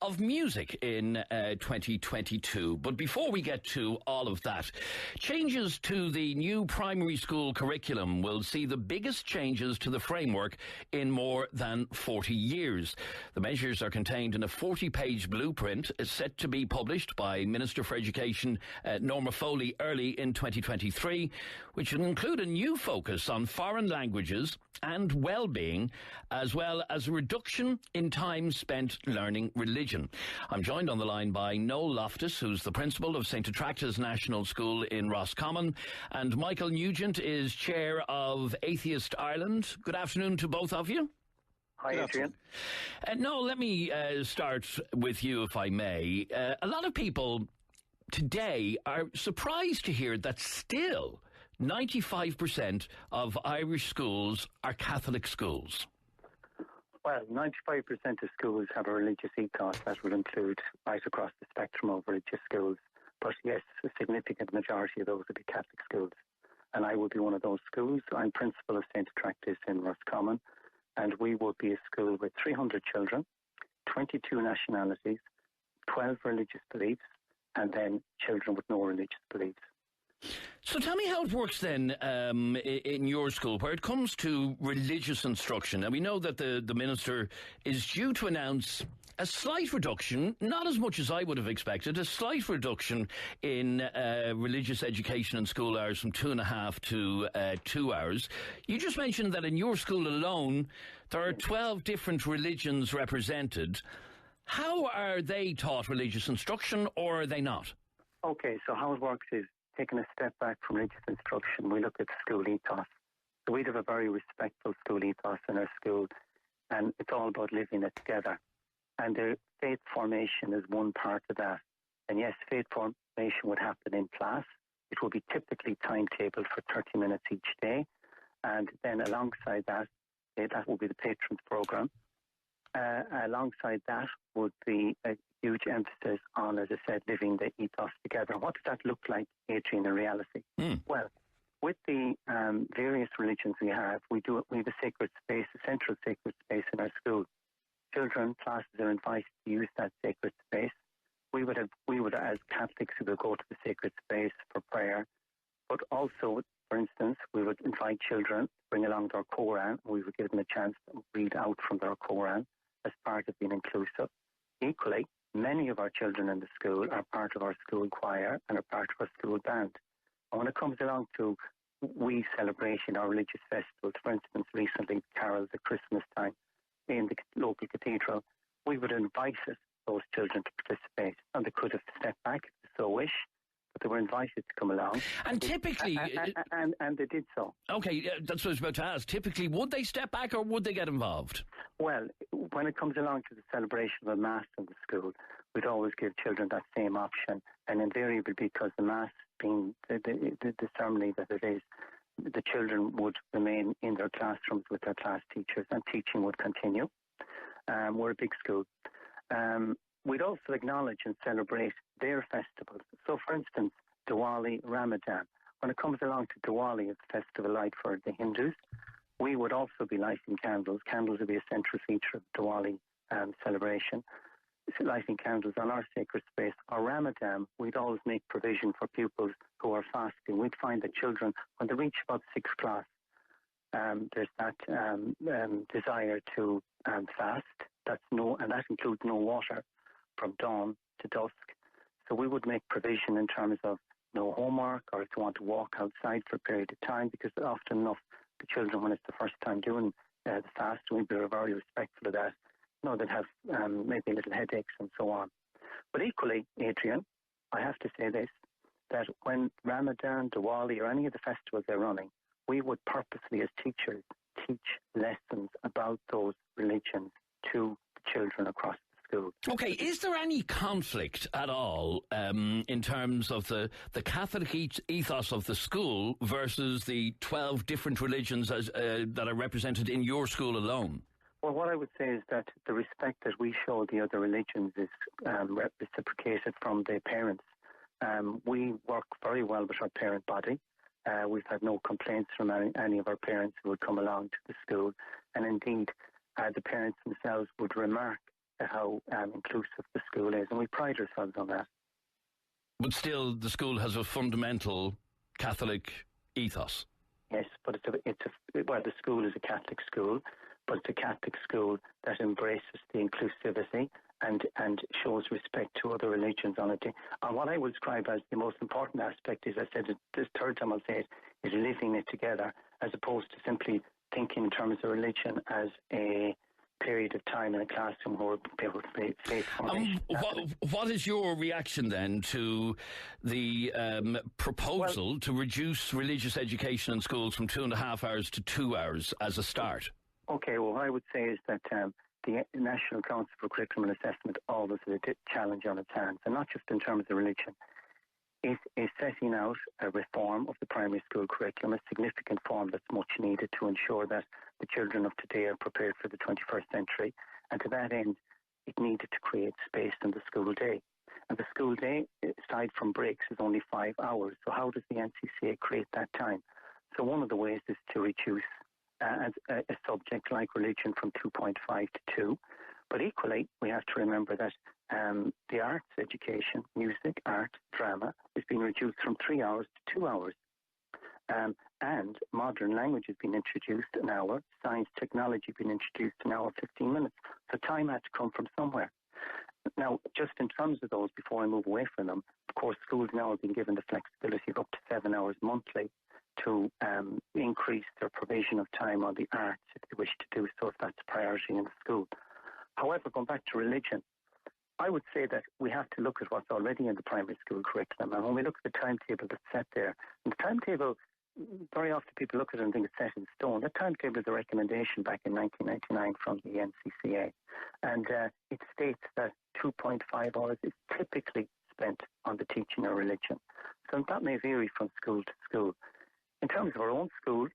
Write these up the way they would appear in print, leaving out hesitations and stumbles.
of music in 2022. But before we get to all of that, changes to the new primary school curriculum will see the biggest changes to the framework in more than 40 years. The measures are contained in a 40-page blueprint set to be published by Minister for Education Norma Foley early in 2023, which will include a new focus on foreign languages and well-being, as well as a reduction in time spent learning religion. I'm joined on the line by Noel Loftus, who's the principal of St. Attracta's National School in Roscommon, and Michael Nugent is chair of Atheist Ireland. Good afternoon to both of you. Hi, Adrian. Noel, let me start with you, if I may. A lot of people today are surprised to hear that still 95% of Irish schools are Catholic schools. Well, 95% of schools have a religious ethos that will include right across the spectrum of religious schools. But yes, a significant majority of those will be Catholic schools. And I will be one of those schools. I'm principal of St. Attracta's in Roscommon, and we will be a school with 300 children, 22 nationalities, 12 religious beliefs, and then children with no religious beliefs. So tell me how it works then in your school, where it comes to religious instruction. And we know that the Minister is due to announce a slight reduction, not as much as I would have expected, a slight reduction in religious education and school hours from 2.5 to 2 hours. You just mentioned that in your school alone, there are 12 different religions represented. How are they taught religious instruction, or are they not? Okay, so how it works is, taking a step back from religious instruction, we look at school ethos. So we have a very respectful school ethos in our school, and it's all about living it together. And the faith formation is one part of that. And yes, faith formation would happen in class. It will be typically timetabled for 30 minutes each day. And then alongside that, that will be the patrons program. Alongside that would be a huge emphasis on, as I said, living the ethos together. What does that look like, Adrian, in reality? Well, with the various religions we have a sacred space, a central sacred space in our school. Children, classes are invited to use that sacred space. We would, as Catholics, we would go to the sacred space for prayer. But also, for instance, we would invite children to bring along their Quran. We would give them a chance to read out from their Quran as part of being inclusive. Equally, many of our children in the school are part of our school choir and are part of our school band. And when it comes along to we celebrating our religious festivals, for instance, recently carols at Christmas time in the local cathedral, we would invite those children to participate. And they could have stepped back if they so wish, but they were invited to come along. And typically... And they did so. Okay, that's what I was about to ask. Typically, would they step back or would they get involved? Well, when it comes along to the celebration of a Mass in the school, we'd always give children that same option. And invariably, because the Mass being the ceremony that it is, the children would remain in their classrooms with their class teachers and teaching would continue. We're a big school. We'd also acknowledge and celebrate their festivals. So, for instance, Diwali, Ramadan. When it comes along to Diwali, it's a festival light for the Hindus. We would also be lighting candles. Candles would be a central feature of Diwali celebration. Lighting candles on our sacred space. Or Ramadan, we'd always make provision for pupils who are fasting. We'd find that children, when they reach about 6th class, there's that desire to fast. And that includes no water from dawn to dusk. So we would make provision in terms of no homework, or if they want to walk outside for a period of time, because often enough the children, when it's the first time doing the fast, we'd be very respectful of that. They'd have maybe little headaches and so on. But equally, Adrian, I have to say this, that when Ramadan, Diwali, or any of the festivals they're running, we would purposely, as teachers, teach lessons about those religions to the children across the school. Okay, is there any conflict at all in terms of the Catholic ethos of the school versus the 12 different religions that are represented in your school alone? Well, what I would say is that the respect that we show the other religions is reciprocated from the parents. We work very well with our parent body. We've had no complaints from any of our parents who would come along to the school. And indeed, the parents themselves would remark how inclusive the school is, and we pride ourselves on that. But still, the school has a fundamental Catholic ethos. Yes, but the school is a Catholic school, but it's a Catholic school that embraces the inclusivity and shows respect to other religions on it. And what I would describe as the most important aspect is, I said it this third time I'll say it, is living it together, as opposed to simply thinking in terms of religion as a period of time in a classroom where people face formation. What is your reaction then to the proposal to reduce religious education in schools from 2.5 hours to 2 hours as a start? Okay, well, what I would say is that the National Council for Curriculum and Assessment always has a challenge on its hands, and not just in terms of religion. It is setting out a reform of the primary school curriculum, a significant form that's much needed to ensure that the children of today are prepared for the 21st century. And to that end, it needed to create space in the school day. And the school day, aside from breaks, is only 5 hours. So how does the NCCA create that time? So one of the ways is to reduce a subject like religion from 2.5 to 2. But equally, we have to remember that the arts education, music, art, drama, is being reduced from 3 hours to 2 hours. And modern language has been introduced an hour, science, technology been introduced an hour, 15 minutes. So time had to come from somewhere. Now, just in terms of those, before I move away from them, of course, schools now have been given the flexibility of up to 7 hours monthly to increase their provision of time on the arts if they wish to do so, if that's a priority in the school. However, going back to religion, I would say that we have to look at what's already in the primary school curriculum. And when we look at the timetable that's set there, and the timetable, very often people look at it and think it's set in stone. That timetable is a recommendation back in 1999 from the NCCA. And it states that 2.5 hours is typically spent on the teaching of religion. So that may vary from school to school. In terms of our own school,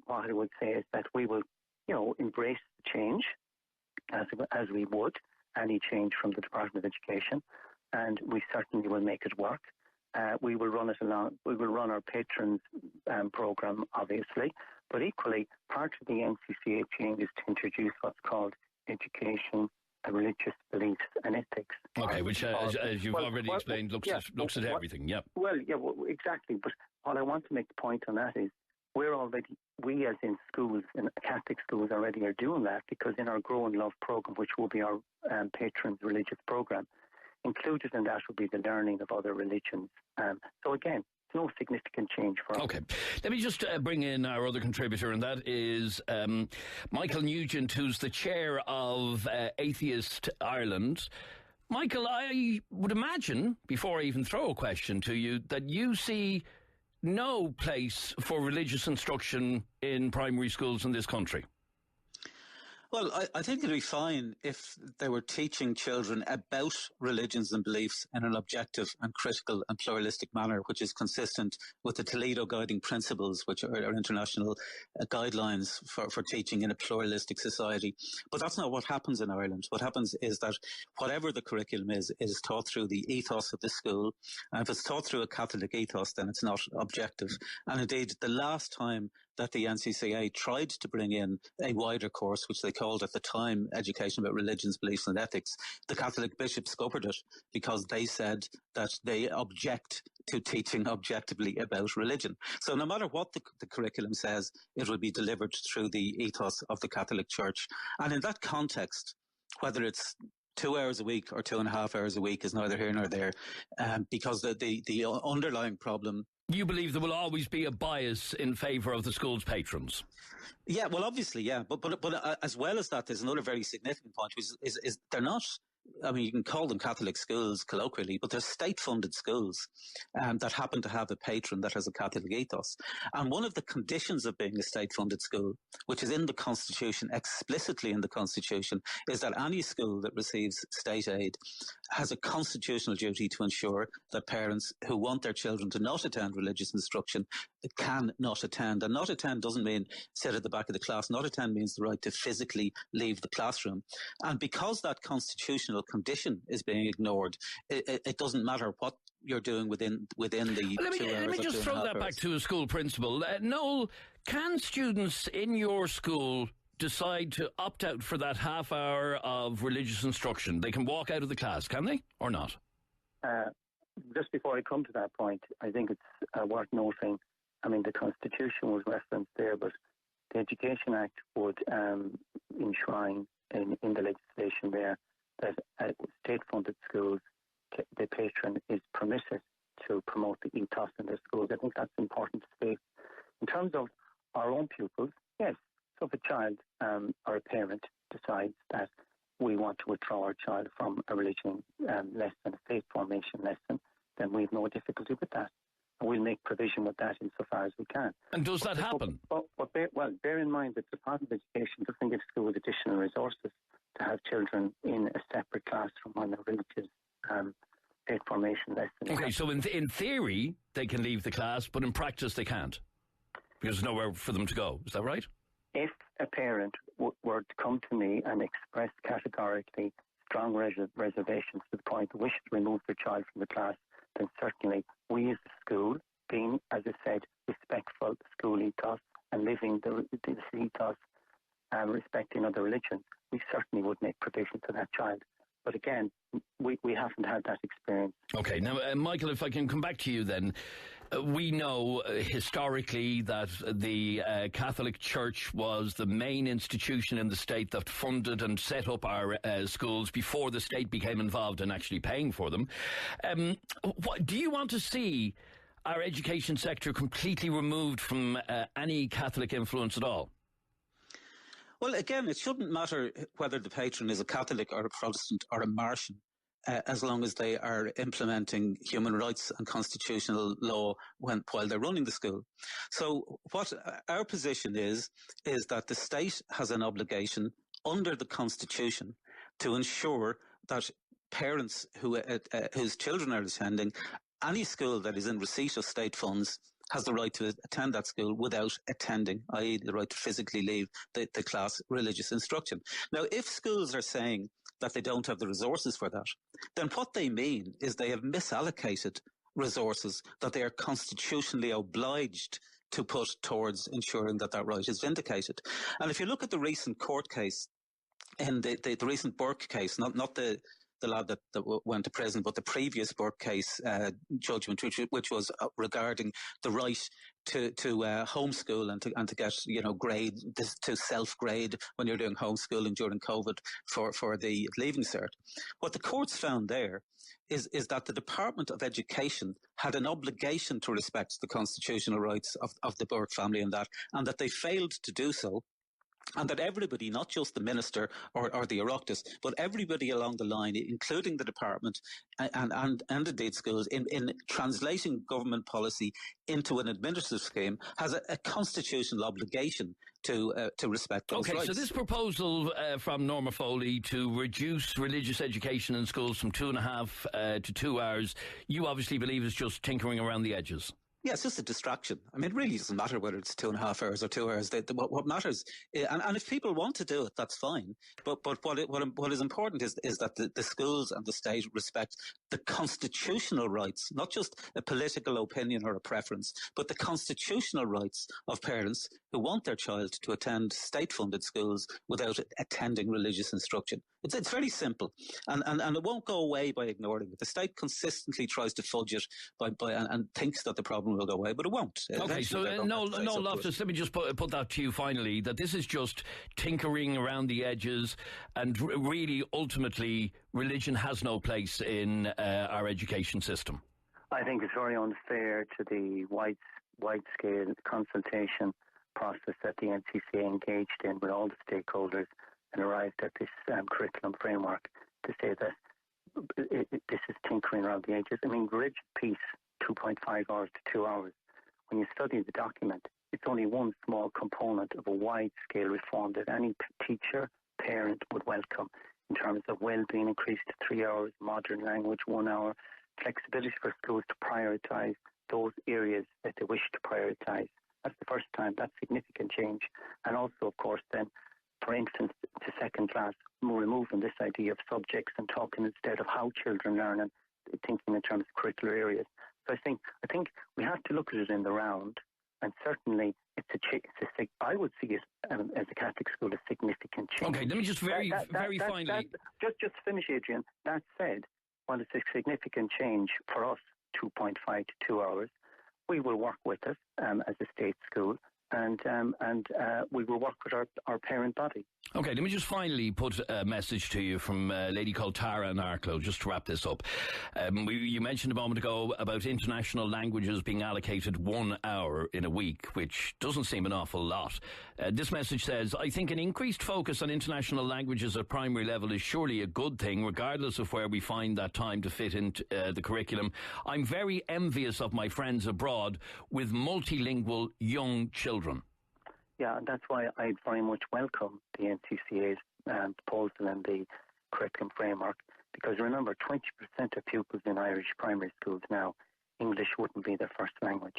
what I would say is that we will, embrace the change as we would any change from the Department of Education, and we certainly will make it work. We will run it along. We will run our patrons program, obviously, but equally, part of the NCCA change is to introduce what's called education, religious beliefs, and ethics. Okay, which, as you've already explained, looks at everything. Yep. Well, exactly. But what I want to make the point on that is, we as in schools, in Catholic schools already are doing that, because in our Grow and Love program, which will be our patrons' religious program, included in that will be the learning of other religions. So again, no significant change for us. Okay. Let me just bring in our other contributor, and that is Michael Nugent, who's the chair of Atheist Ireland. Michael, I would imagine, before I even throw a question to you, that you see no place for religious instruction in primary schools in this country. Well, I think it'd be fine if they were teaching children about religions and beliefs in an objective and critical and pluralistic manner, which is consistent with the Toledo Guiding Principles, which are international guidelines for teaching in a pluralistic society. But that's not what happens in Ireland. What happens is that whatever the curriculum is taught through the ethos of the school. And if it's taught through a Catholic ethos, then it's not objective. And indeed, the last time that the NCCA tried to bring in a wider course, which they called at the time Education about Religions, Beliefs and Ethics, the Catholic bishops scuppered it because they said that they object to teaching objectively about religion. So no matter what the curriculum says, it will be delivered through the ethos of the Catholic Church. And in that context, whether it's 2 hours a week or 2.5 hours a week is neither here nor there, because the underlying problem. You believe there will always be a bias in favour of the school's patrons? Yeah, well, obviously, yeah. But as well as that, there's another very significant point, which is they're not, I mean, you can call them Catholic schools colloquially, but they're state-funded schools that happen to have a patron that has a Catholic ethos. And one of the conditions of being a state-funded school, which is in the Constitution, explicitly in the Constitution, is that any school that receives state aid has a constitutional duty to ensure that parents who want their children to not attend religious instruction can not attend. And not attend doesn't mean sit at the back of the class. Not attend means the right to physically leave the classroom. And because that constitutional condition is being ignored, it doesn't matter what you're doing within the Let me just throw that back to a school principal. Noel, can students in your school decide to opt out for that half hour of religious instruction, they can walk out of the class, can they, or not? Just before I come to that point, I think it's worth noting, I mean, the Constitution was referenced there, but the Education Act would enshrine in the legislation there that state-funded schools, the patron is permitted to promote the ethos in their schools. I think that's important to state. In terms of our own pupils, yes. So if a child or a parent decides that we want to withdraw our child from a religion lesson, a faith formation lesson, then we have no difficulty with that. And we'll make provision with that insofar as we can. And does that happen? Bear in mind that the Department of Education doesn't give schools additional resources to have children in a separate classroom on a religious faith formation lesson. Okay, so in theory, they can leave the class, but in practice they can't, because there's nowhere for them to go. Is that right? If a parent were to come to me and express categorically strong reservations to the point that wishes to remove their child from the class, then certainly we as a school, being, as I said, respectful school ethos and living the ethos and respecting other religions, we certainly would make provision for that child. But again, we haven't had that experience. Okay, now, Michael, if I can come back to you then. We know historically that the Catholic Church was the main institution in the state that funded and set up our schools before the state became involved in actually paying for them. Do you want to see our education sector completely removed from any Catholic influence at all? Well, again, it shouldn't matter whether the patron is a Catholic or a Protestant or a Martian. As long as they are implementing human rights and constitutional law while they're running the school. So what our position is that the state has an obligation under the Constitution to ensure that parents whose children are attending any school that is in receipt of state funds has the right to attend that school without attending, i.e. the right to physically leave the class religious instruction. Now, if schools are saying that they don't have the resources for that, then what they mean is they have misallocated resources that they are constitutionally obliged to put towards ensuring that that right is vindicated. And if you look at the recent court case, and the recent Burke case, not the lad that went to prison, but the previous Burke case judgment, which was regarding the right to homeschool and to get grade to self grade when you're doing homeschooling during COVID for the leaving cert. What the courts found there is that the Department of Education had an obligation to respect the constitutional rights of the Burke family and that they failed to do so. And that everybody, not just the minister or the Oireachtas, but everybody along the line, including the department and indeed schools, in translating government policy into an administrative scheme, has a constitutional obligation to respect those rights. So this proposal from Norma Foley to reduce religious education in schools from 2.5 to 2 hours, you obviously believe is just tinkering around the edges. Yeah, it's just a distraction. I mean, it really doesn't matter whether it's 2.5 hours or 2 hours. What matters, and if people want to do it, that's fine. But what is important is that the schools and the state respect the constitutional rights, not just a political opinion or a preference, but the constitutional rights of parents who want their child to attend state-funded schools without attending religious instruction. It's very simple, and it won't go away by ignoring it. The state consistently tries to fudge it and thinks that the problem will go away, but it won't. Okay, so no, Loftus, let me just put that to you finally, that this is just tinkering around the edges, and really, ultimately, religion has no place in our education system. I think it's very unfair to the wide-scale consultation process that the NCCA engaged in with all the stakeholders and arrived at this curriculum framework to say that this is tinkering around the edges. I mean, rigid piece, 2.5 hours to 2 hours. When you study the document, it's only one small component of a wide-scale reform that any teacher, parent would welcome in terms of well-being increased to 3 hours, modern language 1 hour, flexibility for schools to prioritise those areas that they wish to prioritise. That's the first time. That's significant change. And also, of course, then, for instance, to second class, removing this idea of subjects and talking instead of how children learn and thinking in terms of curricular areas. So I think we have to look at it in the round, And certainly, I would see it as a Catholic school a significant change. Okay, let me just very finally... Just finish, Adrian. That said, while it's a significant change for us, 2.5 to 2 hours, we will work with it as a state school, and we will work with our parent body. Okay, let me just finally put a message to you from a lady called Tara in Arklow, just to wrap this up. You mentioned a moment ago about international languages being allocated 1 hour in a week, which doesn't seem an awful lot. This message says, I think an increased focus on international languages at primary level is surely a good thing, regardless of where we find that time to fit into the curriculum. I'm very envious of my friends abroad with multilingual young children. Yeah, that's why I very much welcome the NCCA's proposal and the curriculum framework, because remember, 20% of pupils in Irish primary schools now, English wouldn't be their first language.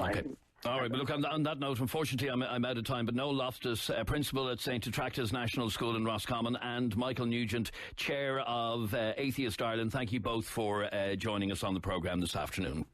Okay. All right, but look, on that note, unfortunately, I'm out of time, but Noel Loftus, Principal at St. Attracta's National School in Roscommon, and Michael Nugent, Chair of Atheist Ireland, thank you both for joining us on the programme this afternoon.